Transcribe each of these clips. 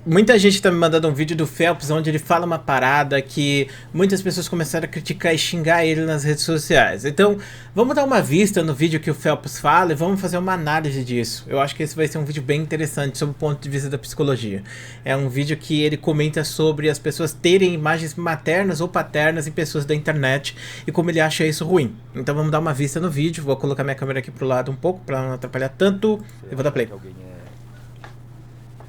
Muita gente tá me mandando um vídeo do Phelps onde ele fala uma parada que muitas pessoas começaram a criticar e xingar ele nas redes sociais. Então, vamos dar uma vista no vídeo que o Phelps fala e vamos fazer uma análise disso. Eu acho que esse vai ser um vídeo bem interessante sob o ponto de vista da psicologia. É um vídeo que ele comenta sobre as pessoas terem imagens maternas ou paternas em pessoas da internet e como ele acha isso ruim. Então, vamos dar uma vista no vídeo. Vou colocar minha câmera aqui pro lado um pouco para não atrapalhar tanto. Você Eu vou dar achar play. que alguém é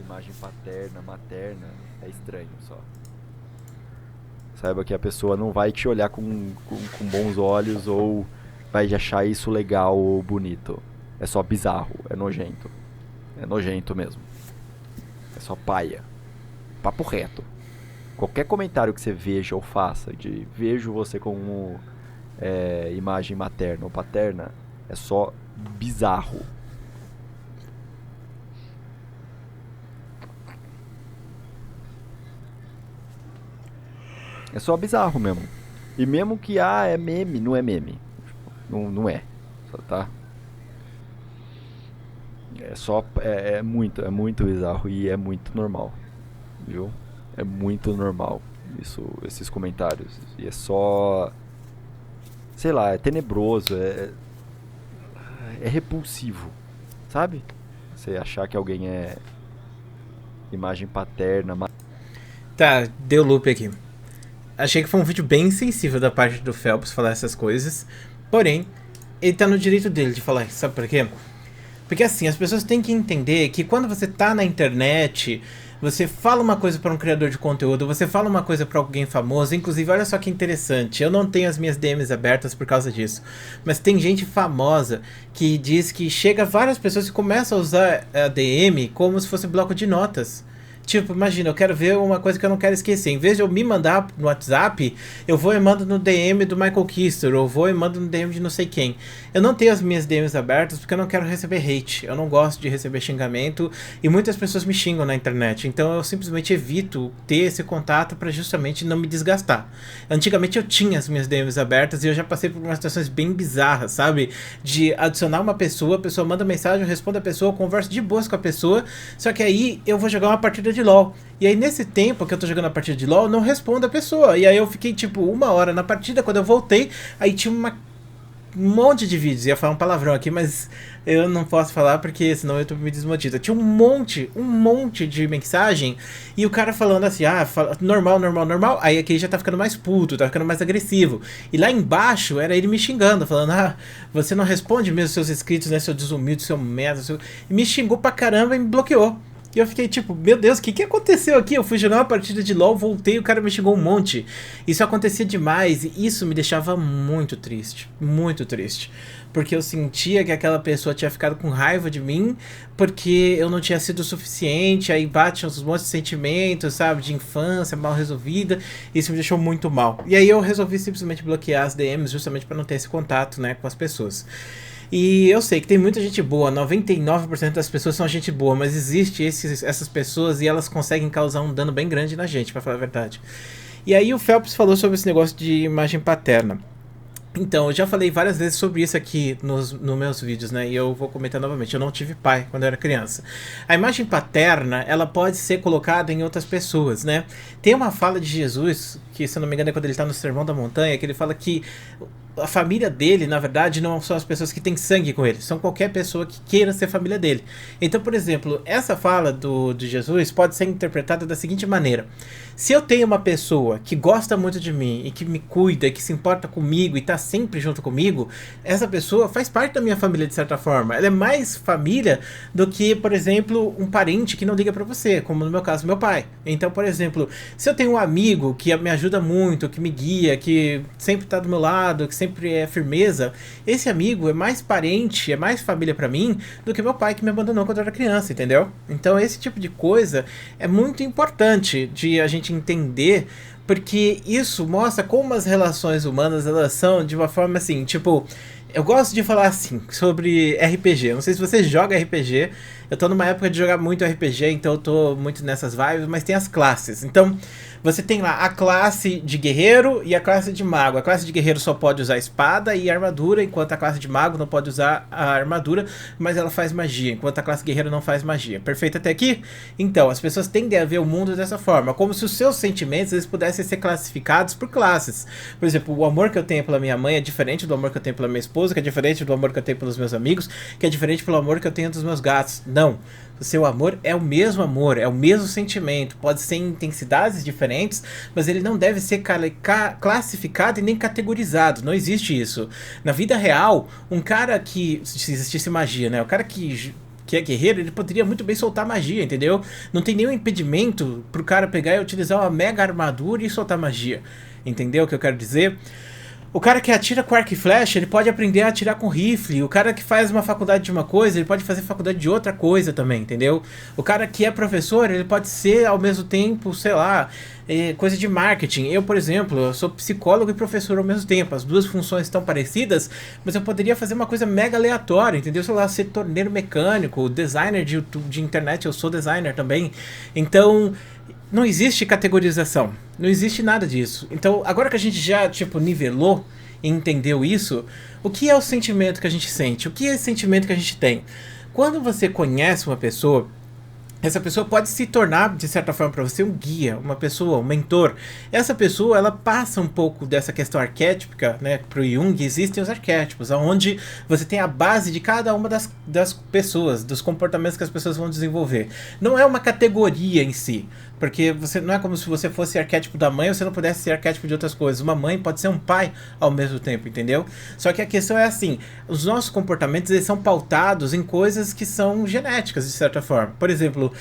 imagem paterna, materna, é estranho só. Saiba que a pessoa não vai te olhar com bons olhos ou vai achar isso legal ou bonito. É só bizarro, é nojento. É nojento mesmo. É só paia. Papo reto. Qualquer comentário que você veja ou faça de vejo você como imagem materna ou paterna é só bizarro. É só bizarro mesmo. E mesmo que é meme, não é meme. Não, não é. Só tá. É muito bizarro e é muito normal. Viu? É muito normal esses comentários. E é só. Sei lá, é tenebroso, é repulsivo. Sabe? Você achar que alguém é imagem paterna. Tá, deu loop aqui. Achei que foi um vídeo bem sensível da parte do Phelps falar essas coisas. Porém, ele tá no direito dele de falar isso. Sabe por quê? Porque assim, as pessoas têm que entender que quando você tá na internet, você fala uma coisa pra um criador de conteúdo, você fala uma coisa pra alguém famoso. Inclusive, olha só que interessante, eu não tenho as minhas DMs abertas por causa disso, mas tem gente famosa que diz que chega várias pessoas e começa a usar a DM como se fosse bloco de notas. Tipo, imagina, eu quero ver uma coisa que eu não quero esquecer. Em vez de eu me mandar no WhatsApp, eu vou e mando no DM do Michael Kister, ou vou e mando no DM de não sei quem. Eu não tenho as minhas DMs abertas porque eu não quero receber hate. Eu não gosto de receber xingamento e muitas pessoas me xingam na internet. Então eu simplesmente evito ter esse contato para justamente não me desgastar. Antigamente eu tinha as minhas DMs abertas e eu já passei por umas situações bem bizarras, sabe? De adicionar uma pessoa, a pessoa manda mensagem, eu respondo a pessoa, eu converso de boas com a pessoa, só que aí eu vou jogar uma partida de LoL. E aí nesse tempo que eu tô jogando a partida de LoL, eu não respondo a pessoa. E aí eu fiquei tipo 1 hora na partida, quando eu voltei, aí tinha um monte de vídeos. Ia falar um palavrão aqui, mas eu não posso falar porque senão eu YouTube me desmonetiza. Tinha um monte de mensagem e o cara falando assim, normal, normal, normal. Aí aqui já tá ficando mais puto, tá ficando mais agressivo. E lá embaixo era ele me xingando, falando, você não responde mesmo seus inscritos, né, seu desumilde, seu merda, seu... E me xingou pra caramba e me bloqueou. E eu fiquei tipo, meu Deus, o que aconteceu aqui? Eu fui jogar uma partida de LoL, voltei e o cara me xingou um monte. Isso acontecia demais e isso me deixava muito triste. Muito triste. Porque eu sentia que aquela pessoa tinha ficado com raiva de mim porque eu não tinha sido o suficiente. Aí bate uns montes de sentimentos, sabe? De infância, mal resolvida. Isso me deixou muito mal. E aí eu resolvi simplesmente bloquear as DMs justamente para não ter esse contato, né, com as pessoas. E eu sei que tem muita gente boa, 99% das pessoas são gente boa, mas existe essas pessoas e elas conseguem causar um dano bem grande na gente, pra falar a verdade. E aí o Phelps falou sobre esse negócio de imagem paterna. Então, eu já falei várias vezes sobre isso aqui nos meus vídeos, né? E eu vou comentar novamente. Eu não tive pai quando eu era criança. A imagem paterna, ela pode ser colocada em outras pessoas, né? Tem uma fala de Jesus, que se eu não me engano é quando ele está no Sermão da Montanha, que ele fala que a família dele, na verdade, não são as pessoas que têm sangue com ele, são qualquer pessoa que queira ser família dele. Então, por exemplo, essa fala de Jesus pode ser interpretada da seguinte maneira: se eu tenho uma pessoa que gosta muito de mim e que me cuida, que se importa comigo e tá sempre junto comigo, essa pessoa faz parte da minha família de certa forma. Ela é mais família do que, por exemplo, um parente que não liga pra você, como no meu caso, meu pai. Então, por exemplo, se eu tenho um amigo que me ajuda muito, que me guia, que sempre tá do meu lado, que sempre é firmeza, esse amigo é mais parente, é mais família pra mim do que meu pai que me abandonou quando eu era criança, entendeu? Então esse tipo de coisa é muito importante de a gente entender, porque isso mostra como as relações humanas elas são de uma forma assim, tipo, Eu gosto de falar assim, sobre RPG. Eu não sei se você joga RPG. Eu tô numa época de jogar muito RPG, então eu tô muito nessas vibes, mas tem as classes. Então, você tem lá a classe de guerreiro e a classe de mago. A classe de guerreiro só pode usar espada e armadura, enquanto a classe de mago não pode usar a armadura, mas ela faz magia, enquanto a classe guerreiro não faz magia. Perfeito até aqui? Então, as pessoas tendem a ver o mundo dessa forma, como se os seus sentimentos eles pudessem ser classificados por classes. Por exemplo, o amor que eu tenho pela minha mãe é diferente do amor que eu tenho pela minha esposa, que é diferente do amor que eu tenho pelos meus amigos, que é diferente pelo amor que eu tenho dos meus gatos. Não. O seu amor, é o mesmo sentimento. Pode ser em intensidades diferentes, mas ele não deve ser classificado e nem categorizado. Não existe isso. Na vida real, um cara que. Se existisse magia, né? O cara que é guerreiro, ele poderia muito bem soltar magia, entendeu? Não tem nenhum impedimento pro cara pegar e utilizar uma mega armadura e soltar magia. Entendeu o que eu quero dizer? O cara que atira com arco e flecha, ele pode aprender a atirar com rifle. O cara que faz uma faculdade de uma coisa, ele pode fazer faculdade de outra coisa também, entendeu? O cara que é professor, ele pode ser ao mesmo tempo, sei lá, coisa de marketing. Eu, por exemplo, eu sou psicólogo e professor ao mesmo tempo. As duas funções estão parecidas, mas eu poderia fazer uma coisa mega aleatória, entendeu? Sei lá, ser torneiro mecânico, designer de internet, eu sou designer também. Então, não existe categorização, não existe nada disso. Então, agora que a gente já, tipo, nivelou e entendeu isso, o que é o sentimento que a gente sente? O que é o sentimento que a gente tem? Quando você conhece uma pessoa, essa pessoa pode se tornar, de certa forma, para você um guia, uma pessoa, um mentor. Essa pessoa, ela passa um pouco dessa questão arquétipica, né? Para o Jung existem os arquétipos, onde você tem a base de cada uma das pessoas, dos comportamentos que as pessoas vão desenvolver. Não é uma categoria em si, porque você não é como se você fosse arquétipo da mãe ou você não pudesse ser arquétipo de outras coisas. Uma mãe pode ser um pai ao mesmo tempo, entendeu? Só que a questão é assim, os nossos comportamentos eles são pautados em coisas que são genéticas, de certa forma. Por exemplo,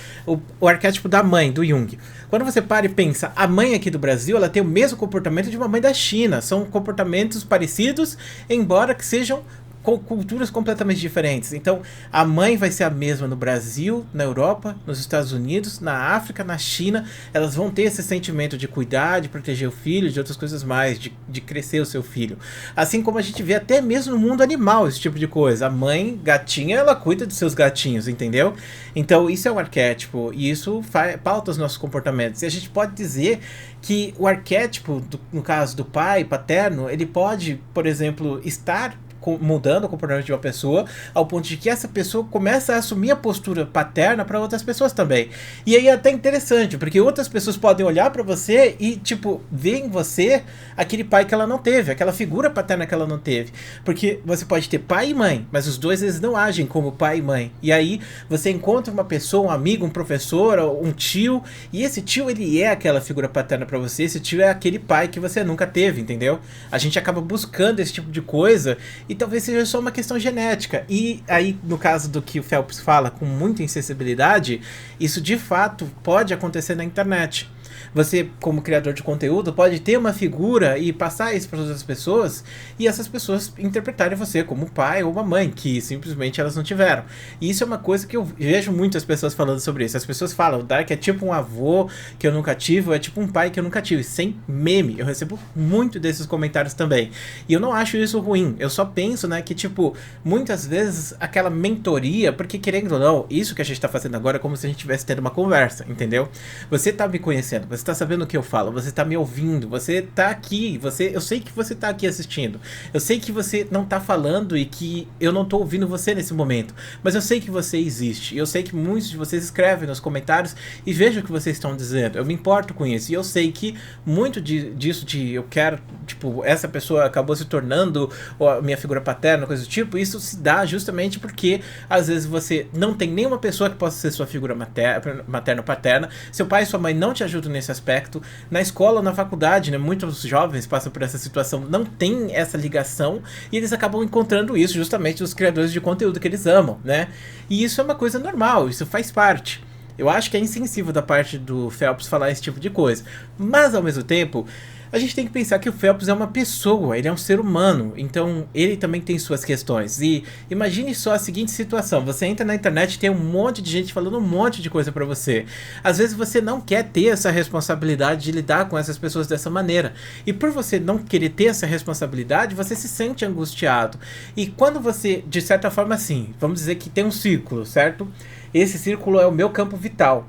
o arquétipo da mãe, do Jung. Quando você para e pensa, a mãe aqui do Brasil, ela tem o mesmo comportamento de uma mãe da China. São comportamentos parecidos, embora que sejam com culturas completamente diferentes. Então, a mãe vai ser a mesma no Brasil, na Europa, nos Estados Unidos, na África, na China. Elas vão ter esse sentimento de cuidar, de proteger o filho, de outras coisas mais, de crescer o seu filho. Assim como a gente vê até mesmo no mundo animal esse tipo de coisa. A mãe, gatinha, ela cuida dos seus gatinhos, entendeu? Então, isso é um arquétipo e isso pauta os nossos comportamentos. E a gente pode dizer que o arquétipo, no caso do pai paterno, ele pode, por exemplo, estar mudando o comportamento de uma pessoa ao ponto de que essa pessoa começa a assumir a postura paterna para outras pessoas também. E aí é até interessante, porque outras pessoas podem olhar para você e, tipo, ver em você aquele pai que ela não teve, aquela figura paterna que ela não teve. Porque você pode ter pai e mãe, mas os dois eles não agem como pai e mãe. E aí você encontra uma pessoa, um amigo, um professor, um tio, e esse tio ele é aquela figura paterna para você, esse tio é aquele pai que você nunca teve, entendeu? A gente acaba buscando esse tipo de coisa e talvez seja só uma questão genética. E aí, no caso do que o Phelps fala com muita insensibilidade, isso de fato pode acontecer na internet. Você, como criador de conteúdo, pode ter uma figura e passar isso para outras pessoas e essas pessoas interpretarem você como um pai ou uma mãe, que simplesmente elas não tiveram. E isso é uma coisa que eu vejo muitas pessoas falando sobre isso. As pessoas falam, o Dark é tipo um avô que eu nunca tive, ou é tipo um pai que eu nunca tive, sem meme. Eu recebo muito desses comentários também. E eu não acho isso ruim. Eu só penso, né, que tipo, muitas vezes aquela mentoria, porque querendo ou não, isso que a gente tá fazendo agora é como se a gente estivesse tendo uma conversa, entendeu? Você tá me conhecendo, você tá sabendo o que eu falo, você tá me ouvindo, você tá aqui, eu sei que você tá aqui assistindo, eu sei que você não tá falando e que eu não tô ouvindo você nesse momento, mas eu sei que você existe, eu sei que muitos de vocês escrevem nos comentários e vejo o que vocês estão dizendo, eu me importo com isso, e eu sei que muito disso de eu quero, tipo, essa pessoa acabou se tornando a minha figura paterna, coisa do tipo, isso se dá justamente porque às vezes você não tem nenhuma pessoa que possa ser sua figura materna ou paterna, seu pai e sua mãe não te ajudam nesse aspecto, na escola ou na faculdade, né, muitos jovens passam por essa situação, não tem essa ligação e eles acabam encontrando isso justamente nos criadores de conteúdo que eles amam, né, e isso é uma coisa normal, isso faz parte. Eu acho que é insensível da parte do Phelps falar esse tipo de coisa. Mas, ao mesmo tempo, a gente tem que pensar que o Phelps é uma pessoa, ele é um ser humano, então ele também tem suas questões. E imagine só a seguinte situação: você entra na internet e tem um monte de gente falando um monte de coisa pra você. Às vezes você não quer ter essa responsabilidade de lidar com essas pessoas dessa maneira. E por você não querer ter essa responsabilidade, você se sente angustiado. E quando você, de certa forma, assim, vamos dizer que tem um círculo, certo? Esse círculo é o meu campo vital.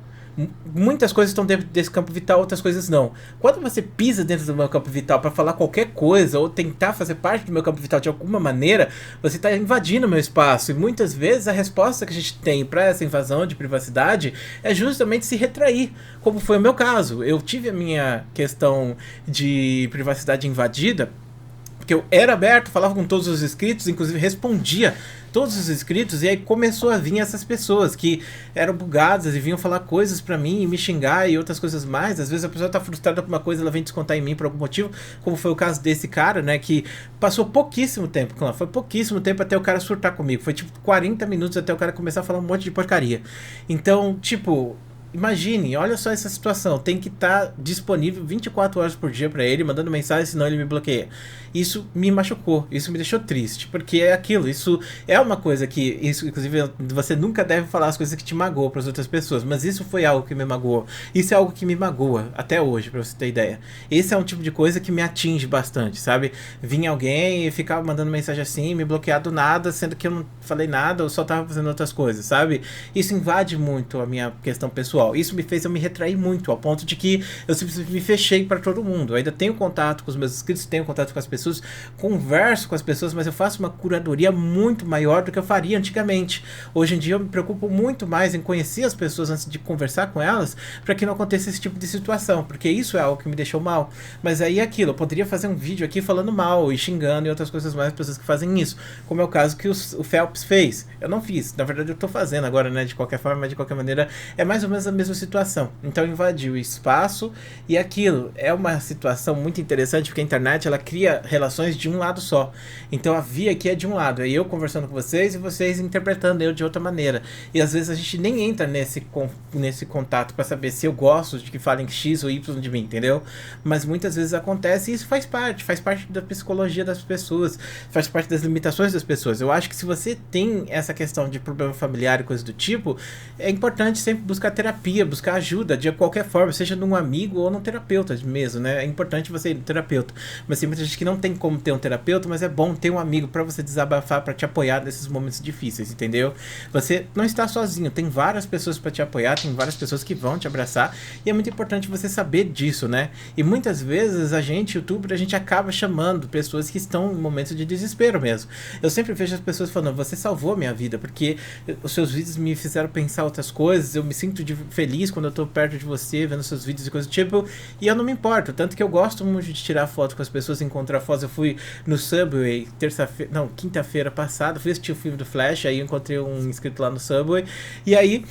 Muitas coisas estão dentro desse campo vital, outras coisas não. Quando você pisa dentro do meu campo vital para falar qualquer coisa ou tentar fazer parte do meu campo vital de alguma maneira, você está invadindo o meu espaço. E muitas vezes a resposta que a gente tem para essa invasão de privacidade é justamente se retrair, como foi o meu caso. Eu tive a minha questão de privacidade invadida porque eu era aberto, falava com todos os inscritos, inclusive respondia todos os inscritos, e aí começou a vir essas pessoas que eram bugadas e vinham falar coisas pra mim e me xingar e outras coisas mais. Às vezes a pessoa tá frustrada por uma coisa, ela vem descontar em mim por algum motivo, como foi o caso desse cara, né, que passou pouquíssimo tempo, claro, foi pouquíssimo tempo até o cara surtar comigo, foi tipo 40 minutos até o cara começar a falar um monte de porcaria. Então, tipo, imagine, olha só essa situação. Tem que estar disponível 24 horas por dia pra ele, mandando mensagem, senão ele me bloqueia. Isso me machucou, isso me deixou triste, porque é aquilo, isso é uma coisa que, isso, inclusive, você nunca deve falar as coisas que te magoam pras outras pessoas, mas isso foi algo que me magoou. Isso é algo que me magoa até hoje, pra você ter ideia. Esse é um tipo de coisa que me atinge bastante, sabe? Vinha alguém e ficava mandando mensagem assim, me bloquear do nada, sendo que eu não falei nada, eu só tava fazendo outras coisas, sabe? Isso invade muito a minha questão pessoal. Isso me fez eu me retrair muito, ao ponto de que eu simplesmente me fechei para todo mundo. Eu ainda tenho contato com os meus inscritos, tenho contato com as pessoas, converso com as pessoas, mas eu faço uma curadoria muito maior do que eu faria antigamente. Hoje em dia eu me preocupo muito mais em conhecer as pessoas antes de conversar com elas, para que não aconteça esse tipo de situação, porque isso é algo que me deixou mal. Mas aí é aquilo, eu poderia fazer um vídeo aqui falando mal e xingando e outras coisas mais, pessoas que fazem isso, como é o caso que o Phelps fez. Eu não fiz, na verdade eu tô fazendo agora, né, de qualquer forma, mas de qualquer maneira é mais ou menos a mesma situação. Então invadiu o espaço e aquilo é uma situação muito interessante, porque a internet ela cria relações de um lado só. Então a via aqui é de um lado, é eu conversando com vocês e vocês interpretando eu de outra maneira. E às vezes a gente nem entra nesse contato para saber se eu gosto de que falem X ou Y de mim, entendeu? Mas muitas vezes acontece e isso faz parte da psicologia das pessoas, faz parte das limitações das pessoas. Eu acho que se você tem essa questão de problema familiar e coisa do tipo, é importante sempre buscar terapia, buscar ajuda de qualquer forma, seja num amigo ou num terapeuta mesmo, né? É importante você ir no terapeuta. Mas tem muita gente que não tem como ter um terapeuta, mas é bom ter um amigo para você desabafar, para te apoiar nesses momentos difíceis, entendeu? Você não está sozinho, tem várias pessoas para te apoiar, tem várias pessoas que vão te abraçar, e é muito importante você saber disso, né? E muitas vezes a gente, youtuber, a gente acaba chamando pessoas que estão em momentos de desespero mesmo. Eu sempre vejo as pessoas falando, você salvou a minha vida, porque os seus vídeos me fizeram pensar outras coisas, eu me sinto feliz quando eu tô perto de você, vendo seus vídeos e coisas do tipo, e eu não me importo, tanto que eu gosto muito de tirar foto com as pessoas, encontrar fotos. Eu fui no Subway quinta-feira passada, fui assistir o filme do Flash, aí eu encontrei um inscrito lá no Subway, e aí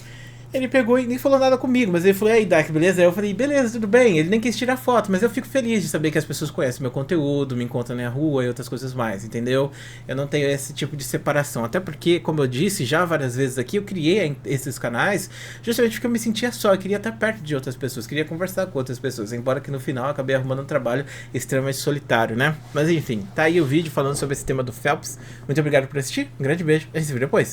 ele pegou e nem falou nada comigo, mas ele falou, e aí, Dark, beleza? Aí eu falei, beleza, tudo bem. Ele nem quis tirar foto, mas eu fico feliz de saber que as pessoas conhecem meu conteúdo, me encontram na rua e outras coisas mais, entendeu? Eu não tenho esse tipo de separação, até porque, como eu disse já várias vezes aqui, eu criei esses canais justamente porque eu me sentia só, eu queria estar perto de outras pessoas, queria conversar com outras pessoas, embora que no final eu acabei arrumando um trabalho extremamente solitário, né? Mas enfim, tá aí o vídeo falando sobre esse tema do Phelps. Muito obrigado por assistir, um grande beijo, a gente se vê depois.